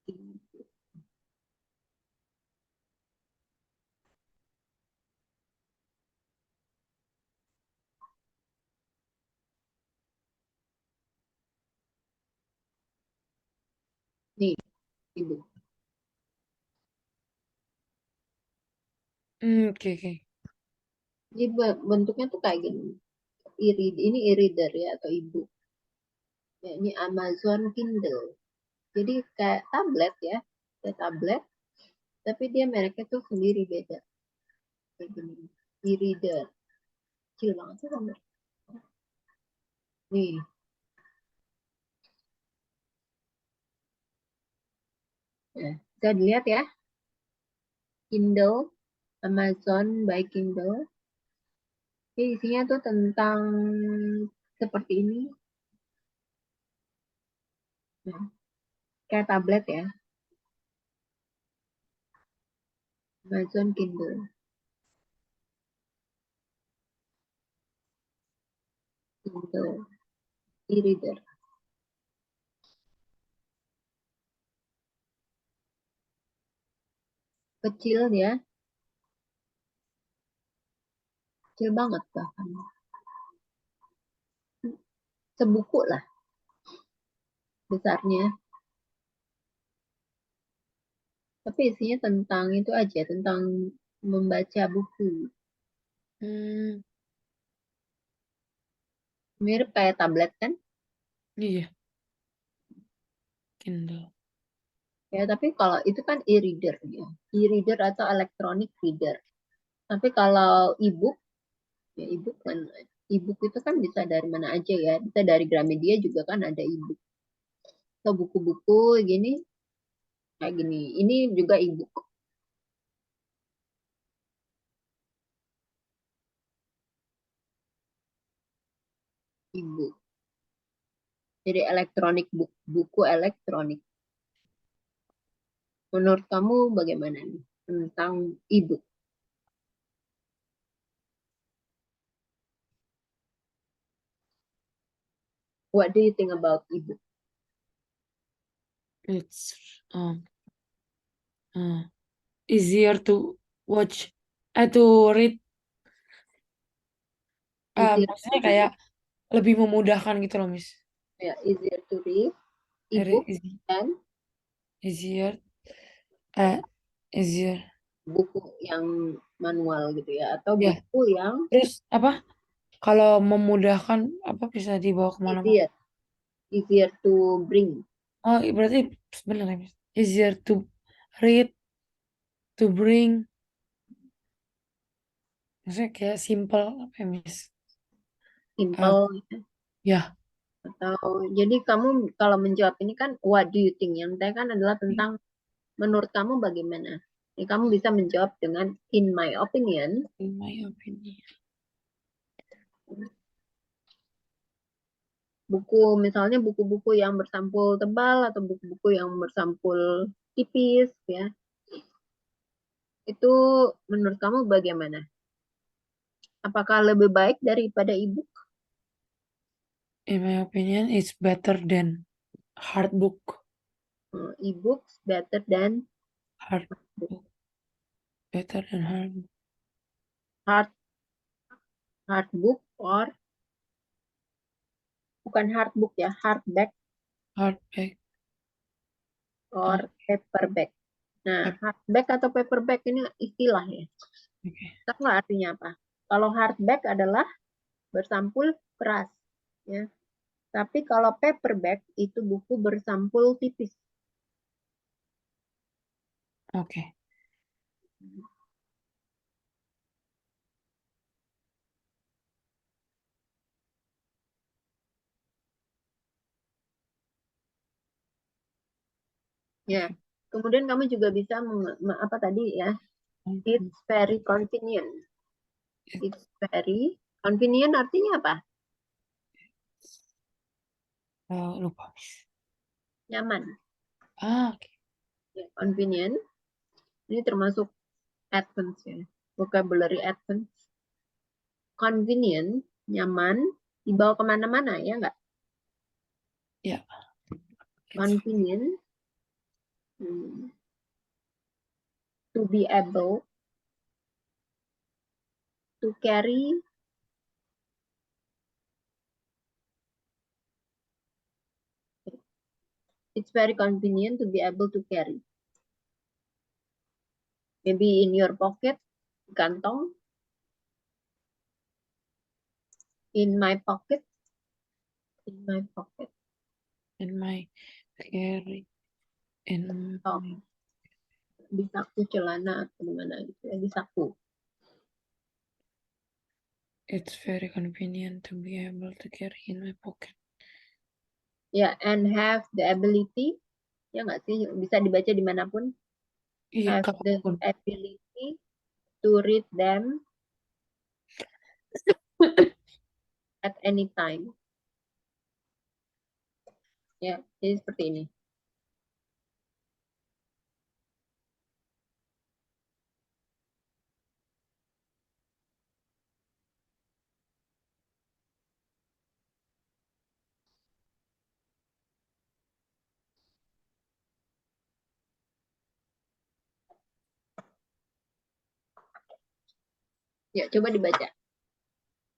Ebook. Nih, ebook. Oke, oke. Jadi bentuknya tuh kayak gini. Ini e-reader ya atau ebook. Ya, ini Amazon Kindle. Jadi kayak tablet ya, kayak tablet, tapi dia mereknya tuh sendiri beda. Kayak gini, e-reader. Kecil banget sih gambar. Nih, ya, bisa dilihat ya, Kindle, Amazon by Kindle. Ini isinya tuh tentang seperti ini, ya, kayak tablet ya, Amazon Kindle, Kindle, e-reader. Kecil ya, kecil banget bahkan. Sebuku lah besarnya. Tapi isinya tentang itu aja, tentang membaca buku. Hmm, Mirip kayak tablet kan? iya, Kindle. Ya, tapi kalau itu kan e-reader ya. E-reader atau electronic reader. Tapi kalau e-book, ya e-book kan e-book itu kan bisa dari mana aja ya. Bisa dari Gramedia juga kan ada e-book. Atau buku-buku gini, kayak gini. Ini juga e-book. E-book. Jadi elektronik buku elektronik. Menurut kamu bagaimana nih tentang e-book? What do you think about e-book? It's uh, easier to watch, to read. Easier to Maksudnya read, kayak lebih memudahkan gitu loh, Miss. ya, easier to read, Very e-book, dan easier, uh, easier. buku yang manual gitu ya, atau Ya, buku yang terus apa? Kalau memudahkan apa bisa dibawa kemana-mana? easier, easier to bring, Oh, berarti sebenarnya Miss. Easier to read, to bring. Maksudnya kayak simple apa ya, Miss? Uh, simple gitu. ya. Atau jadi kamu kalau menjawab ini kan what do you think, yang tadi kan adalah tentang menurut kamu bagaimana. Jadi kamu bisa menjawab dengan in my opinion. In my opinion. Buku misalnya buku-buku yang bersampul tebal atau buku-buku yang bersampul tipis ya, itu menurut kamu bagaimana? Apakah lebih baik daripada e-book? In my opinion, it's better than hard book. E-books better than Hard book better than hard book. hard book or bukan hard book ya, hardback Hardback. or paperback. Nah, hardback atau paperback ini istilah ya. Okay. Tahu nggak artinya apa? Kalau hardback adalah bersampul keras, ya. Tapi kalau paperback itu buku bersampul tipis. Okay. Ya. Kemudian kamu juga bisa apa tadi ya? It's very convenient. It's very convenient artinya apa? Lupa. Nyaman. Okay. Ya, convenient. Ini termasuk advance ya. Vocabulary advance. Convenient, nyaman, dibawa kemana-mana ya nggak? Yeah. Convenient. To be able to carry it's very convenient to be able to carry. Maybe in your pocket, kantong. In my pocket. In my pocket. In my carry. In di saku celana atau di mana gitu ya, di saku. It's very convenient to be able to carry in my pocket. Ya, and have the ability, ya nggak sih, bisa dibaca dimanapun. Iya, Have the ability to read them at any time. Ya, jadi seperti ini. Ya, coba dibaca.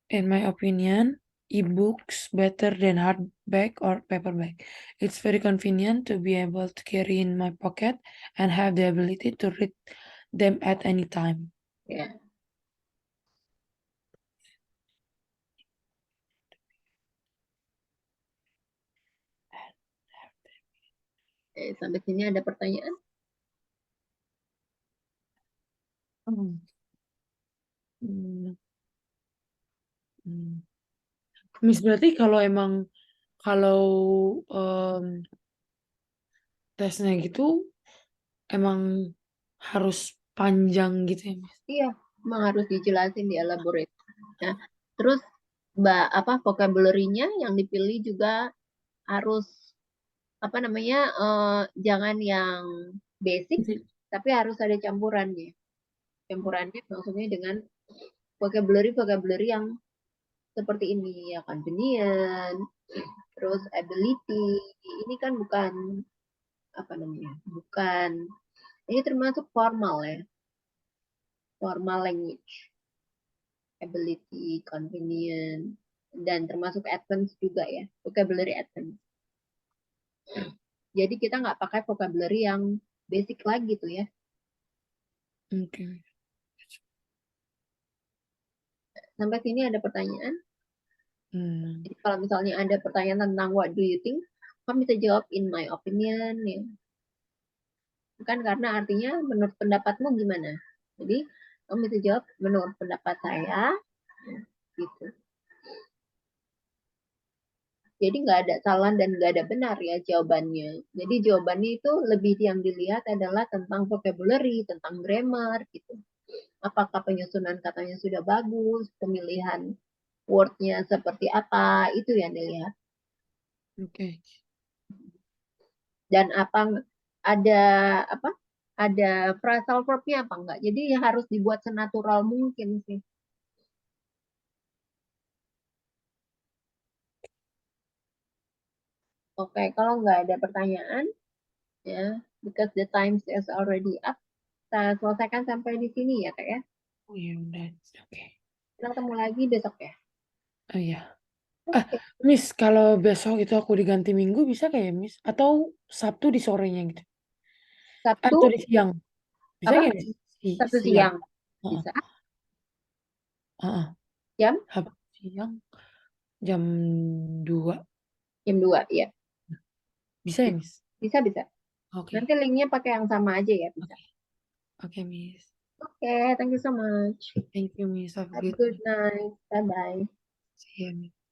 In my opinion, e-books better than hardback or paperback. It's very convenient to be able to carry in my pocket and have the ability to read them at any time. Ya. Sampai sini ada pertanyaan? Hmm. Hmm. Hmm. Miss, berarti kalau emang tesnya gitu emang harus panjang gitu ya, Miss? Iya, memang harus dijelasin di elaborate. Nah, terus apa vocabulary-nya yang dipilih juga harus apa namanya jangan yang basic tapi harus ada campurannya. Campurannya maksudnya dengan vocabulary yang seperti ini ya, convenient, terus ability. Ini kan bukan apa namanya? Bukan, ini termasuk formal ya. Formal language. Ability, convenient, dan termasuk advance juga ya, vocabulary advance. Jadi kita nggak pakai vocabulary yang basic lagi tuh ya. Okay. Sampai sini ada pertanyaan? Jadi kalau misalnya ada pertanyaan tentang what do you think, kamu bisa jawab in my opinion ya. Bukan karena artinya menurut pendapatmu gimana. Jadi kamu bisa jawab menurut pendapat saya ya, gitu. Jadi nggak ada salah dan nggak ada benar ya jawabannya. Jadi jawabannya itu lebih yang dilihat adalah tentang vocabulary, tentang grammar gitu. Apakah penyusunan katanya sudah bagus, pemilihan wordnya seperti apa, itu yang dilihat. Okay. Dan ada apa? Ada phrasal verbnya apa enggak? Jadi harus dibuat senatural mungkin sih. Oke, kalau nggak ada pertanyaan, Ya, because the time is already up. Kita selesaikan sampai di sini ya, Kak ya. Oh ya udah, oke. Kita ketemu lagi besok ya. Oh iya. Oke. Miss, kalau besok itu aku diganti minggu bisa kayak Miss? Atau Sabtu di sorenya gitu? Sabtu Atau di siang? Bisa apa? kayak Miss? Sabtu Siang. siang. Heeh, Bisa. heeh. Jam? Sabtu siang jam 2. Jam 2 ya. Bisa ya Miss? Bisa, bisa. Oke. Nanti linknya pakai yang sama aja ya, bisa. Oke. Oke Miss. Oke, thank you so much. Thank you Miss. Have a Have a good good night. night. Bye-bye. See you Miss.